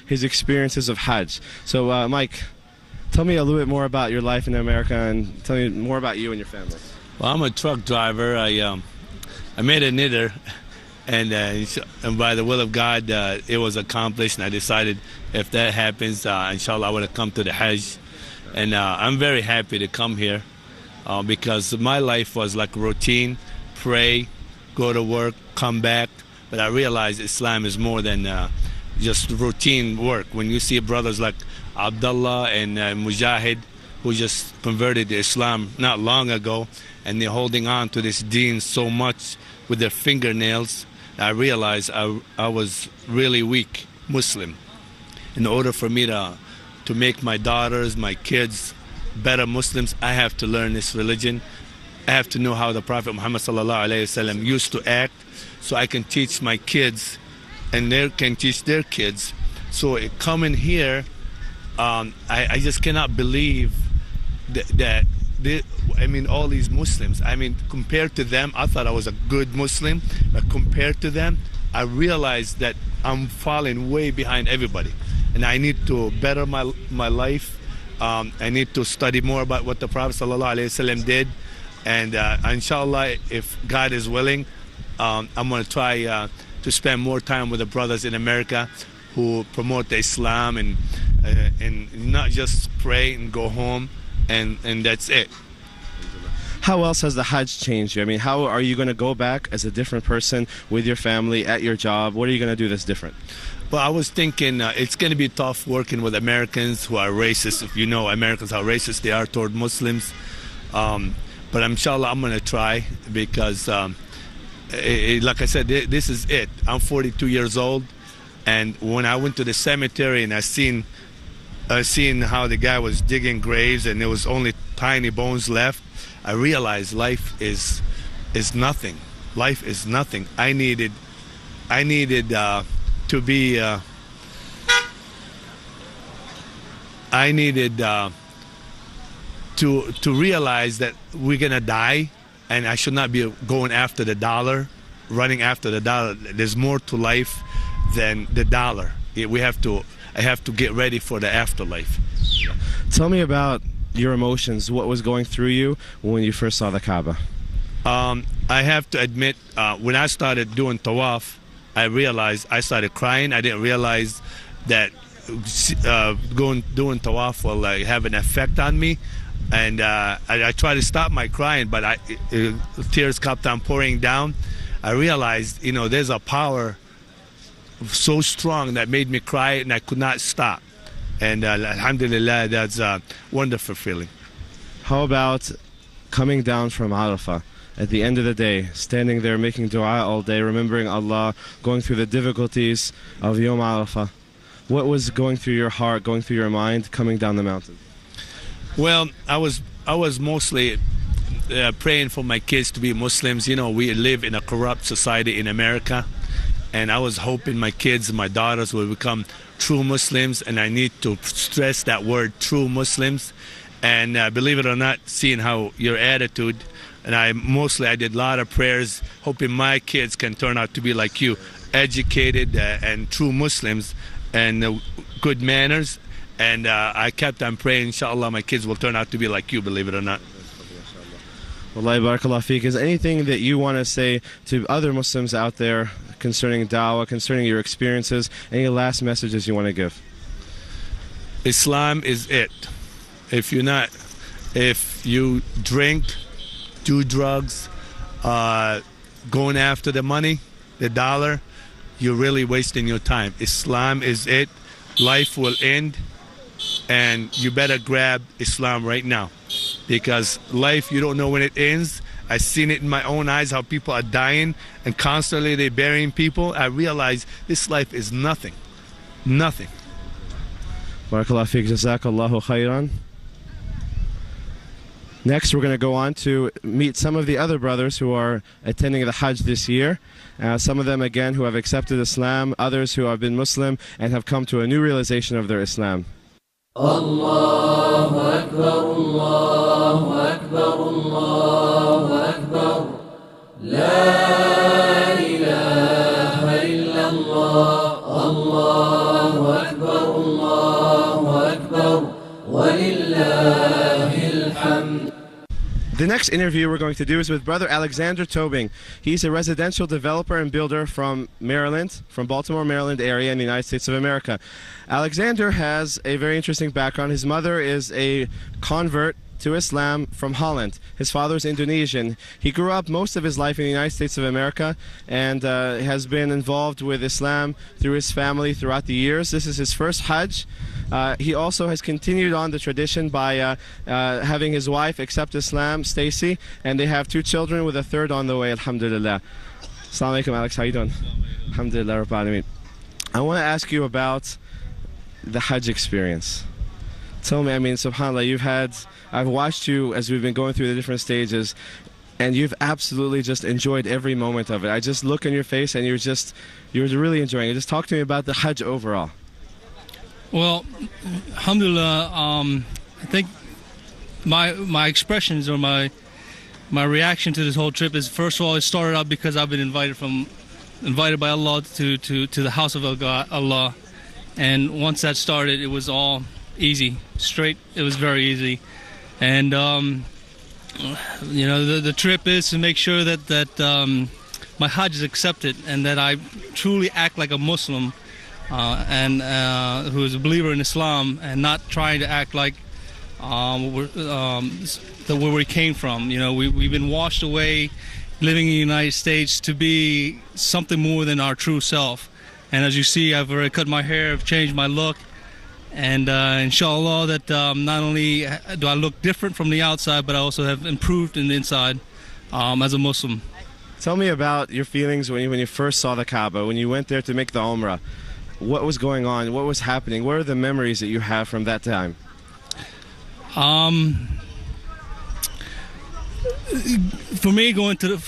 his experiences of Hajj. So, Mike, tell me a little bit more about your life in America, and tell me more about you and your family. Well, I'm a truck driver. I made a knitter, and by the will of God, it was accomplished. And I decided if that happens, inshallah, I would have come to the Hajj. And I'm very happy to come here because my life was like routine: pray, go to work, come back. But I realized Islam is more than just routine work. When you see brothers like Abdullah and Mujahid, who just converted to Islam not long ago, and they're holding on to this deen so much with their fingernails, I realized I was really weak Muslim. In order for me to make my daughters, my kids better Muslims, I have to learn this religion. I have to know how the Prophet Muhammad ﷺ used to act, so I can teach my kids and they can teach their kids. So coming here, I just cannot believe that all these Muslims, compared to them, I thought I was a good Muslim, but compared to them, I realized that I'm falling way behind everybody. And I need to better my life. I need to study more about what the Prophet ﷺ did. And inshallah, if God is willing, I'm going to try to spend more time with the brothers in America who promote the Islam and not just pray and go home and that's it. How else has the Hajj changed you? How are you going to go back as a different person with your family, at your job? What are you going to do that's different? Well, I was thinking it's going to be tough working with Americans who are racist. If you know Americans, how racist they are toward Muslims. But inshallah, I'm going to try because, like I said, this is it. I'm 42 years old. And when I went to the cemetery and I seen how the guy was digging graves and there was only tiny bones left, I realized life is nothing. Life is nothing. I needed to be. I needed to realize that we're gonna die, and I should not be going after the dollar, running after the dollar. There's more to life than the dollar. I have to get ready for the afterlife. Tell me about your emotions. What was going through you when you first saw the Kaaba? I have to admit, when I started doing tawaf, I started crying. I didn't realize that doing tawaf will have an effect on me. And I tried to stop my crying, but tears kept on pouring down. I realized, there's a power so strong that made me cry, and I could not stop. And alhamdulillah, that's a wonderful feeling. How about coming down from Arafah at the end of the day, standing there making dua all day, remembering Allah, going through the difficulties of Yom Arafah? What was going through your heart, going through your mind, coming down the mountain? Well, I was mostly praying for my kids to be Muslims. We live in a corrupt society in America, and I was hoping my kids and my daughters will become true Muslims, and I need to stress that word, true Muslims. And believe it or not, seeing how your attitude, and I did a lot of prayers hoping my kids can turn out to be like you, educated and true Muslims and good manners. And I kept on praying, inshallah, my kids will turn out to be like you, believe it or not. Wallahi barakallah feek. Is anything that you want to say to other Muslims out there concerning da'wah, concerning your experiences? Any last messages you want to give? Islam is it. If you drink, do drugs, going after the money, the dollar, you're really wasting your time. Islam is it. Life will end, and you better grab Islam right now, because life, you don't know when it ends. I've seen it in my own eyes, how people are dying and constantly they're burying people. I realize this life is nothing. Nothing. Barakallah feek, jazakallahu khairan. Next, we're going to go on to meet some of the other brothers who are attending the Hajj this year. Some of them, again, who have accepted Islam, others who have been Muslim and have come to a new realization of their Islam. Allahu Akbar, Allahu Akbar, Allahu Akbar. La ilaha illallah, Allahu Akbar. The next interview we're going to do is with Brother Alexander Tobing. He's a residential developer and builder from Maryland, from Baltimore, Maryland area in the United States of America. Alexander has a very interesting background. His mother is a convert to Islam from Holland. His father is Indonesian. He grew up most of his life in the United States of America and has been involved with Islam through his family throughout the years. This is his first Hajj. He also has continued on the tradition by having his wife accept Islam, Stacy, and they have 2 children with a third on the way, alhamdulillah. Assalamu alaikum, Alex. How you doing? Alhamdulillah, Rabbil Alameen. I want to ask you about the Hajj experience. Tell me, I mean, subhanAllah, I've watched you as we've been going through the different stages, and you've absolutely just enjoyed every moment of it. I just look in your face and you're really enjoying it. Just talk to me about the Hajj overall. Well, alhamdulillah, I think my expressions or my reaction to this whole trip is, first of all, it started out because I've been invited by Allah to the house of Allah, and once that started, it was all easy, straight. It was very easy, and you know, the trip is to make sure that my Hajj is accepted and that I truly act like a Muslim and who is a believer in Islam, and not trying to act like where we came from. You know, we've been washed away living in the United States to be something more than our true self. And as you see, I've already cut my hair, I've changed my look, and inshallah that not only do I look different from the outside, but I also have improved in the inside as a Muslim. Tell me about your feelings when you first saw the Kaaba, when you went there to make the Umrah. What was going on? What was happening? What are the memories that you have from that time? For me,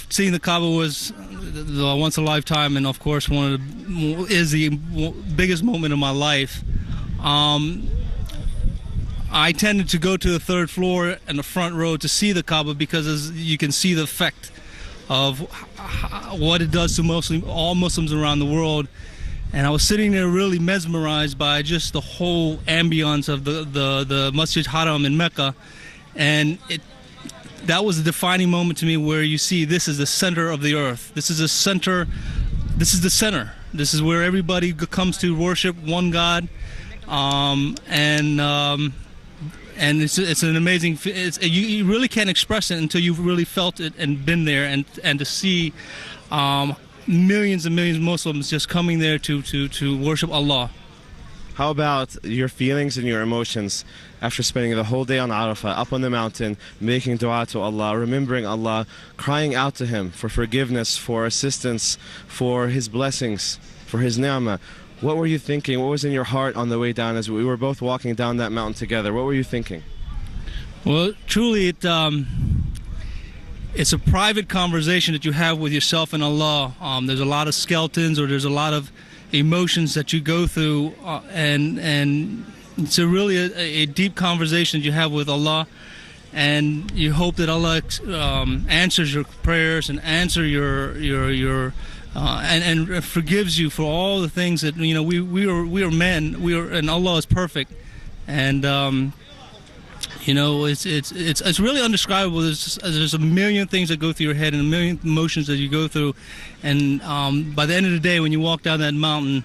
seeing the Kaaba was the once in a lifetime, and of course the biggest moment of my life. I tended to go to the 3rd floor and the front row to see the Kaaba because as you can see the effect of what it does to all Muslims around the world. And I was sitting there really mesmerized by just the whole ambience of the Masjid Haram in Mecca, and that was a defining moment to me, where you see this is the center of the earth. This is the center. This is the center. This is where everybody comes to worship one God, and it's an amazing. You really can't express it until you've really felt it and been there, and to see millions and millions of Muslims just coming there to worship Allah. How about your feelings and your emotions after spending the whole day on Arafah, up on the mountain, making dua to Allah, remembering Allah, crying out to Him for forgiveness, for assistance, for His blessings, for His ni'mah? What were you thinking? What was in your heart on the way down as we were both walking down that mountain together? What were you thinking? Well, truly, it's a private conversation that you have with yourself and Allah. There's a lot of skeletons, or there's a lot of emotions that you go through, and it's really a deep conversation that you have with Allah, and you hope that Allah answers your prayers and answer your and forgives you for all the things that, you know, we are men, and Allah is perfect, and you know, it's really undescribable. There's a million things that go through your head and a million emotions that you go through, and by the end of the day, when you walk down that mountain,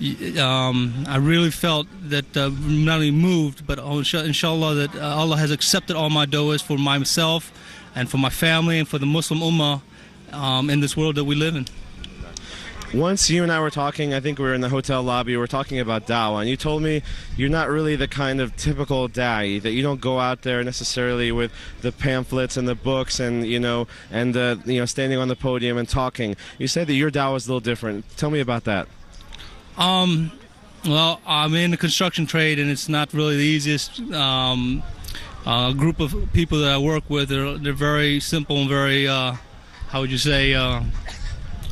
I really felt that not only moved, but inshallah that Allah has accepted all my du'as for myself and for my family and for the Muslim Ummah in this world that we live in. Once you and I were talking, I think we were in the hotel lobby, we were talking about da'wah, and you told me you're not really the kind of typical da'i, that you don't go out there necessarily with the pamphlets and the books and, you know, standing on the podium and talking. You said that your da'wah is a little different. Tell me about that. Well, I'm in the construction trade, and it's not really the easiest group of people that I work with. They're very simple and very, how would you say,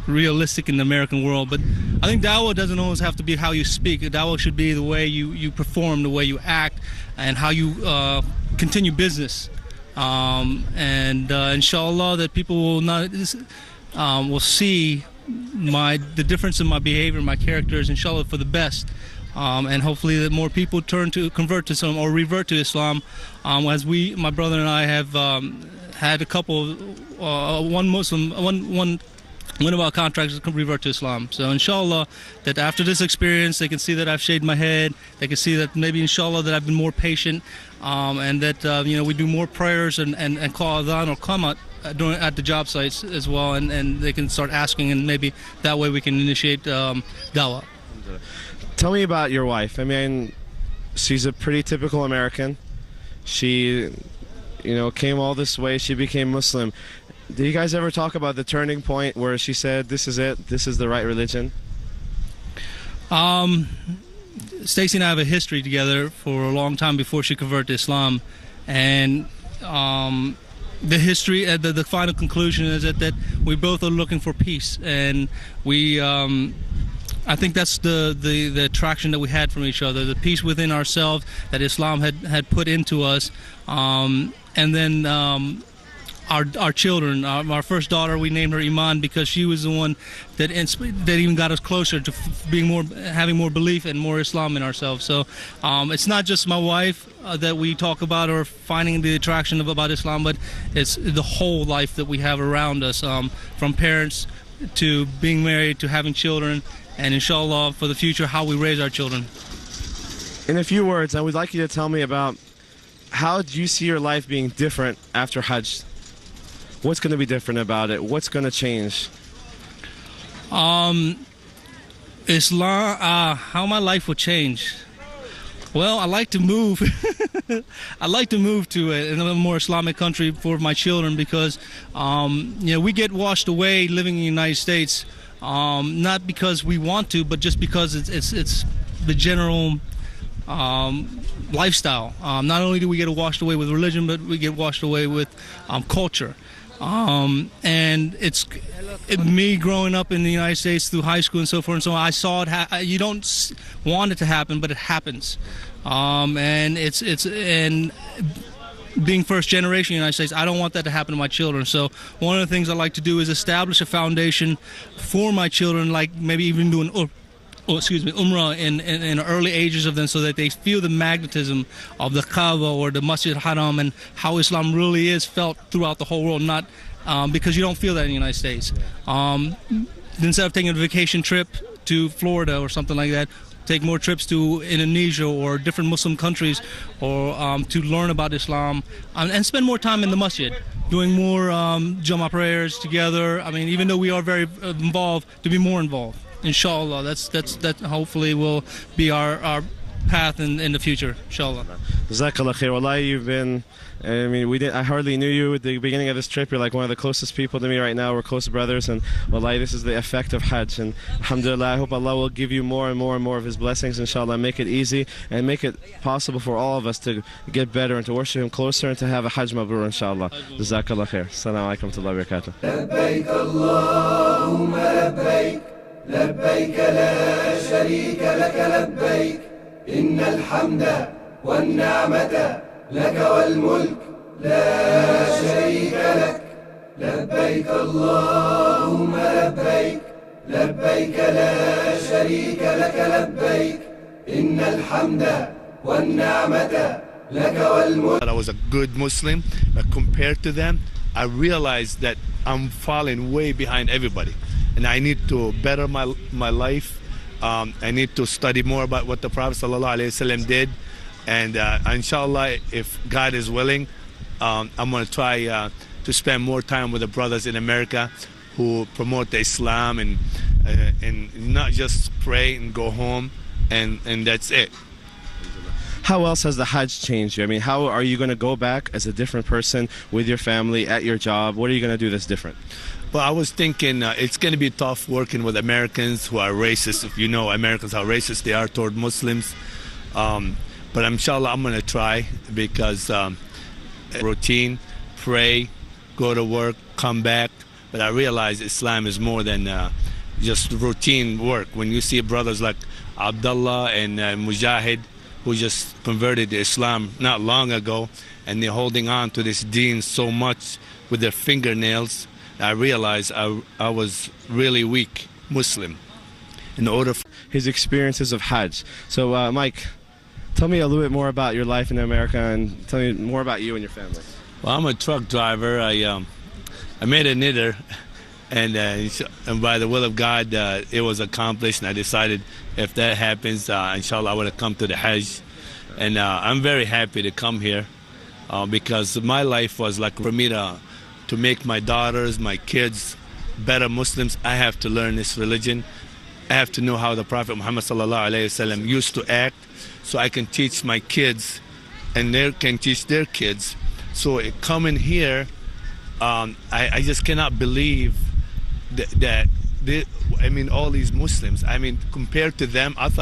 realistic in the American world. But I think da'wah doesn't always have to be how you speak. Da'wah should be the way you perform, the way you act, and how you continue business. And inshallah that people will see the difference in my behavior, my characters, inshallah, for the best. and hopefully that more people convert to Islam or revert to Islam. As my brother and I have had a couple, one Muslim, one of our contractors revert to Islam. So inshallah, that after this experience, they can see that I've shaved my head. They can see that maybe inshallah that I've been more patient, and that we do more prayers and call adhan or qamat at the job sites as well, and they can start asking, and maybe that way we can initiate dawah. Tell me about your wife. I mean, she's a pretty typical American. She, came all this way. She became Muslim. Did you guys ever talk about the turning point where she said, "This is it. This is the right religion"? Stacy and I have a history together for a long time before she converted to Islam, and the history, the final conclusion is that we both are looking for peace, and I think that's the attraction that we had from each other, the peace within ourselves that Islam had put into us, and then our children. Our first daughter, we named her Iman because she was the one that even got us closer to having more belief and more Islam in ourselves. So it's not just my wife that we talk about or finding the attraction about Islam, but it's the whole life that we have around us, from parents to being married to having children, and inshallah for the future how we raise our children. In a few words, I would like you to tell me about how do you see your life being different after Hajj? What's going to be different about it? What's going to change? Islam, how my life will change. Well, I like to move. I like to move to a more Islamic country for my children because, we get washed away living in the United States, not because we want to, but just because it's the general lifestyle. Not only do we get washed away with religion, but we get washed away with culture. And it's me growing up in the United States through high school and so forth and so on. I saw it. You don't want it to happen, but it happens. And and being first generation in the United States, I don't want that to happen to my children. So one of the things I like to do is establish a foundation for my children, like maybe even doing Umrah in early ages of them, so that they feel the magnetism of the Kaaba or the Masjid Haram and how Islam really is felt throughout the whole world, not because you don't feel that in the United States. Instead of taking a vacation trip to Florida or something like that, take more trips to Indonesia or different Muslim countries, or to learn about Islam, and spend more time in the masjid, doing more Jummah prayers together. I mean, even though we are very involved, to be more involved. Inshallah, that hopefully will be our path in the future, inshallah. Jazakallah khair. Wallahi, you've been, I hardly knew you at the beginning of this trip. You're like one of the closest people to me right now. We're close brothers, and wallahi, this is the effect of Hajj. And alhamdulillah, I hope Allah will give you more and more and more of His blessings, inshallah, make it easy and make it possible for all of us to get better and to worship Him closer and to have a Hajj mabrur, inshallah. Jazakallah khair. Assalamu alaikum wa rahmatullahi wa barakatuh. لبيك اللهم لبيك لبيك لا شريك لك لبيك إن الحمد والنعمة لك والملك لا شريك لك لبيك اللهم لبيك لبيك لا شريك لك لبيك إن الحمد والنعمة لك والملك. I was a good Muslim, but compared to them, I realized that I'm falling way behind everybody. And I need to better my life. I need to study more about what the Prophet ﷺ did. And inshallah, if God is willing, I'm going to try to spend more time with the brothers in America who promote the Islam and not just pray and go home and that's it. How else has the Hajj changed you? I mean, how are you going to go back as a different person with your family, at your job? What are you going to do that's different? Well, I was thinking it's going to be tough working with Americans who are racist. If you know Americans, how racist they are toward Muslims. But inshallah, I'm going to try because routine, pray, go to work, come back. But I realize Islam is more than just routine work. When you see brothers like Abdullah and Mujahid, who just converted to Islam not long ago, and they're holding on to this deen so much with their fingernails, I realized I was really weak Muslim. In order his experiences of Hajj. So, Mike, tell me a little bit more about your life in America, and tell me more about you and your family. Well, I'm a truck driver. I made a nidder, and by the will of God, it was accomplished. And I decided if that happens, inshallah, I would have come to the Hajj. And I'm very happy to come here because my life was like for me to make my daughters, my kids better Muslims. I have to learn this religion. I have to know how the Prophet Muhammad sallallahu alaihi wasallam used to act, so I can teach my kids, and they can teach their kids. So coming here, I just cannot believe that I mean, all these Muslims. I mean, compared to them, I thought